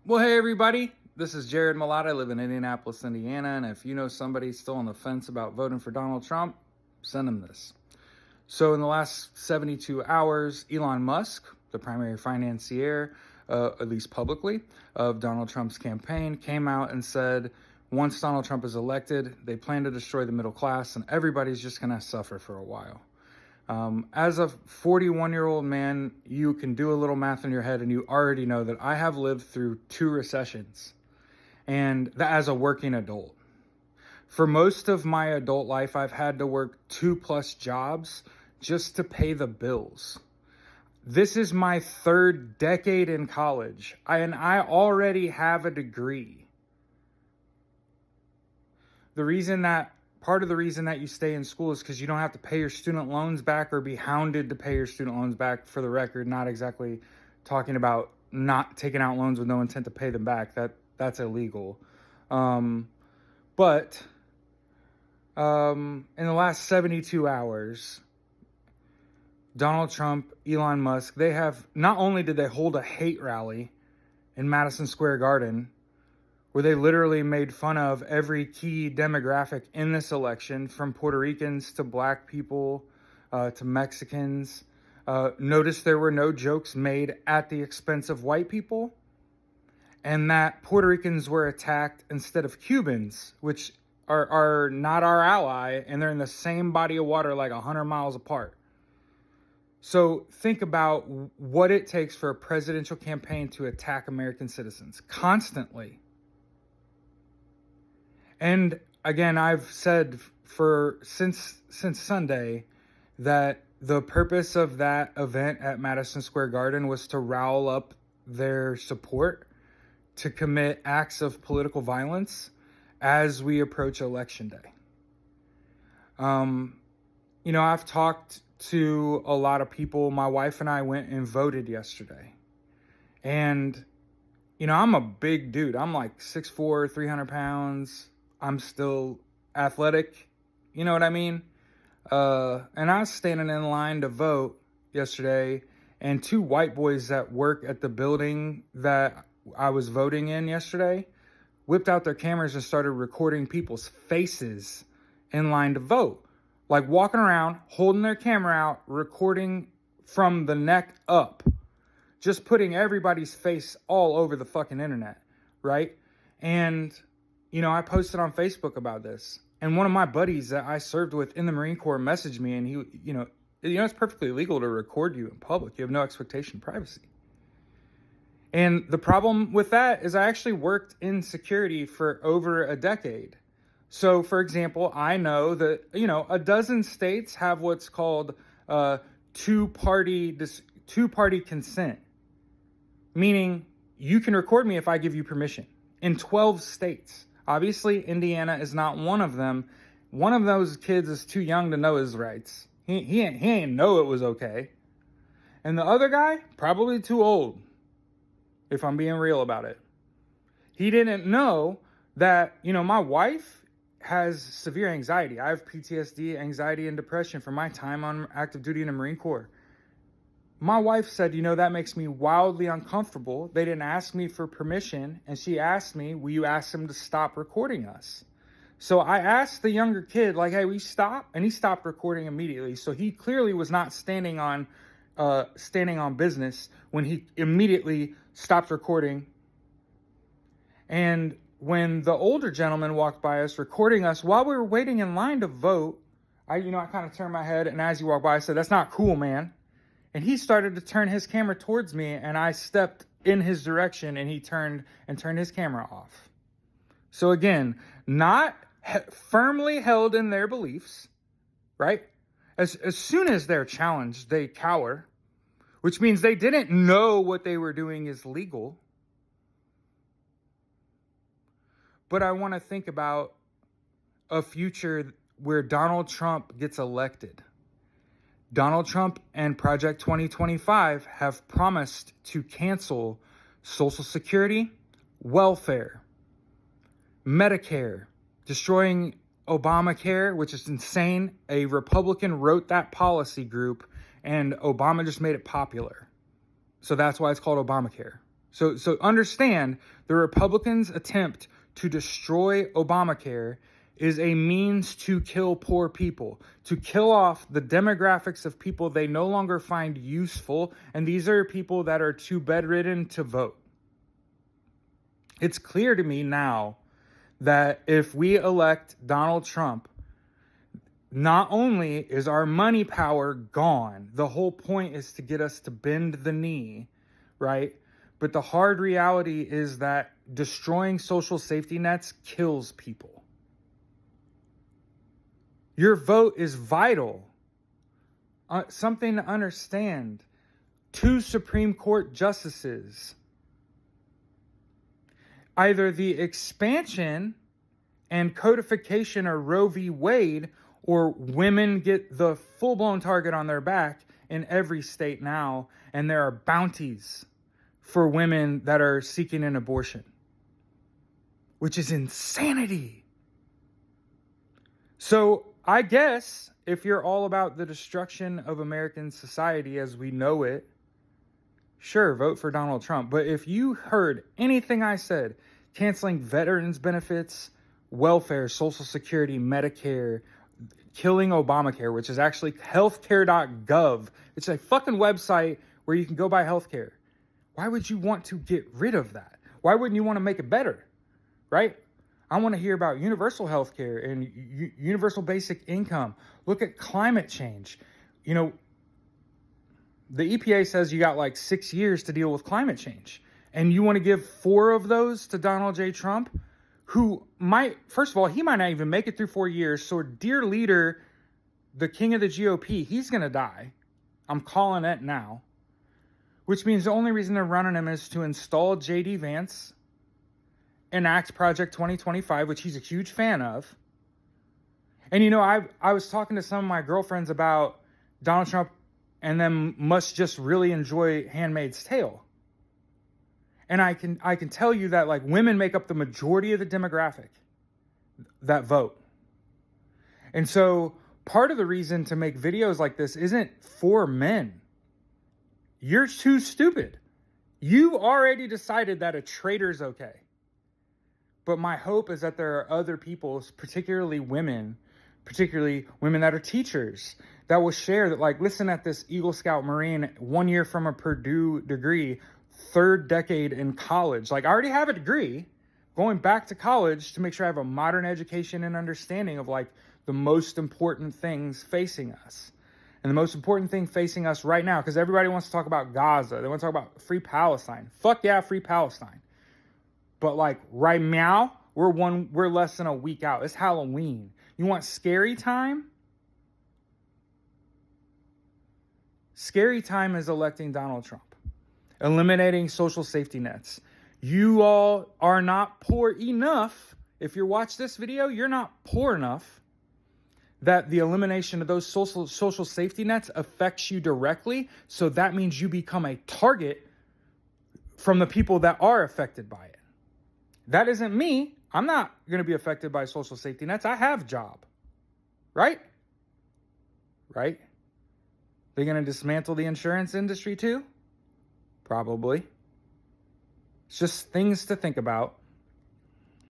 Well, hey, everybody. This is Jared Malott. I live in Indianapolis, Indiana. And if you know somebody still on the fence about voting for Donald Trump, send them this. So, in the last 72 hours, Elon Musk, the primary financier, at least publicly, of Donald Trump's campaign, came out and said once Donald Trump is elected, they plan to destroy the middle class and everybody's just going to suffer for a while. As a 41-year-old man, you can do a little math in your head and you already know that I have lived through 2 recessions, and that as a working adult. For most of my adult life, I've had to work 2+ jobs just to pay the bills. This is my 3rd decade in college, and I already have a degree. Part of the reason that you stay in school is because you don't have to pay your student loans back or be hounded to pay your student loans back. For the record, not exactly talking about not taking out loans with no intent to pay them back. That's illegal. But in the last 72 hours, Donald Trump, Elon Musk, they have, not only did they hold a hate rally in Madison Square Garden, where they literally made fun of every key demographic in this election, from Puerto Ricans to black people to Mexicans. Notice there were no jokes made at the expense of white people, and that Puerto Ricans were attacked instead of Cubans, which are not our ally, and they're in the same body of water like 100 miles apart. So think about what it takes for a presidential campaign to attack American citizens constantly. And again, I've said since Sunday that the purpose of that event at Madison Square Garden was to rouse up their support to commit acts of political violence as we approach Election Day. I've talked to a lot of people. My wife and I went and voted yesterday. And, I'm a big dude. I'm like 6'4", 300 pounds. I'm still athletic, you know what I mean? And I was standing in line to vote yesterday, and 2 white boys that work at the building that I was voting in yesterday whipped out their cameras and started recording people's faces in line to vote. Like walking around, holding their camera out, recording from the neck up. Just putting everybody's face all over the fucking internet, right? And I posted on Facebook about this, and one of my buddies that I served with in the Marine Corps messaged me, and he, it's perfectly legal to record you in public. You have no expectation of privacy. And the problem with that is I actually worked in security for over a decade. So, for example, I know that, a dozen states have what's called two-party consent, meaning you can record me if I give you permission in 12 states. Obviously, Indiana is not one of them. One of those kids is too young to know his rights. He ain't know it was okay. And the other guy, probably too old, if I'm being real about it. He didn't know that, my wife has severe anxiety. I have PTSD, anxiety, and depression from my time on active duty in the Marine Corps. My wife said, that makes me wildly uncomfortable. They didn't ask me for permission, and she asked me, will you ask them to stop recording us? So I asked the younger kid, like, hey, will you stop? And he stopped recording immediately. So he clearly was not standing on business when he immediately stopped recording. And when the older gentleman walked by us, recording us while we were waiting in line to vote, I kind of turned my head, and as he walked by, I said, that's not cool, man. And he started to turn his camera towards me, and I stepped in his direction, and he turned his camera off. So again, not firmly held in their beliefs, right? As soon as they're challenged, they cower, which means they didn't know what they were doing is legal. But I want to think about a future where Donald Trump gets elected. Donald Trump and Project 2025 have promised to cancel Social Security, welfare, Medicare, destroying Obamacare, which is insane. A Republican wrote that policy group, and Obama just made it popular. So that's why it's called Obamacare. So understand, the Republicans' attempt to destroy Obamacare is a means to kill poor people, to kill off the demographics of people they no longer find useful, and these are people that are too bedridden to vote. It's clear to me now that if we elect Donald Trump, not only is our money power gone, the whole point is to get us to bend the knee, right? But the hard reality is that destroying social safety nets kills people. Your vote is vital. Something to understand. 2 Supreme Court justices. Either the expansion and codification of Roe v. Wade, or women get the full-blown target on their back in every state now, and there are bounties for women that are seeking an abortion, which is insanity. So I guess if you're all about the destruction of American society as we know it, sure, vote for Donald Trump. But if you heard anything I said, canceling veterans benefits, welfare, Social Security, Medicare, killing Obamacare, which is actually healthcare.gov. It's a fucking website where you can go buy healthcare. Why would you want to get rid of that? Why wouldn't you want to make it better? Right? I want to hear about universal healthcare and universal basic income. Look at climate change. You know, the EPA says you got like 6 years to deal with climate change. And you want to give 4 of those to Donald J. Trump, who might, first of all, he might not even make it through 4 years. So dear leader, the king of the GOP, he's going to die. I'm calling it now. Which means the only reason they're running him is to install J.D. Vance, enact Project 2025, which he's a huge fan of. And, you know, I was talking to some of my girlfriends about Donald Trump and them must just really enjoy Handmaid's Tale. And I can tell you that, like, women make up the majority of the demographic that vote. And so part of the reason to make videos like this isn't for men. You're too stupid. You already decided that a traitor's okay. But my hope is that there are other people, particularly women that are teachers, that will share that, like, listen, at this Eagle Scout Marine, 1 year from a Purdue degree, 3rd decade in college. Like, I already have a degree, going back to college to make sure I have a modern education and understanding of, like, the most important things facing us. And the most important thing facing us right now, because everybody wants to talk about Gaza. They want to talk about free Palestine. Fuck yeah, free Palestine. But, like, right now, we're less than a week out. It's Halloween. You want scary time? Scary time is electing Donald Trump. Eliminating social safety nets. You all are not poor enough. If you watch this video, you're not poor enough that the elimination of those social safety nets affects you directly. So that means you become a target from the people that are affected by it. That isn't me. I'm not going to be affected by social safety nets. I have a job. Right? Right? They're going to dismantle the insurance industry too? Probably. It's just things to think about.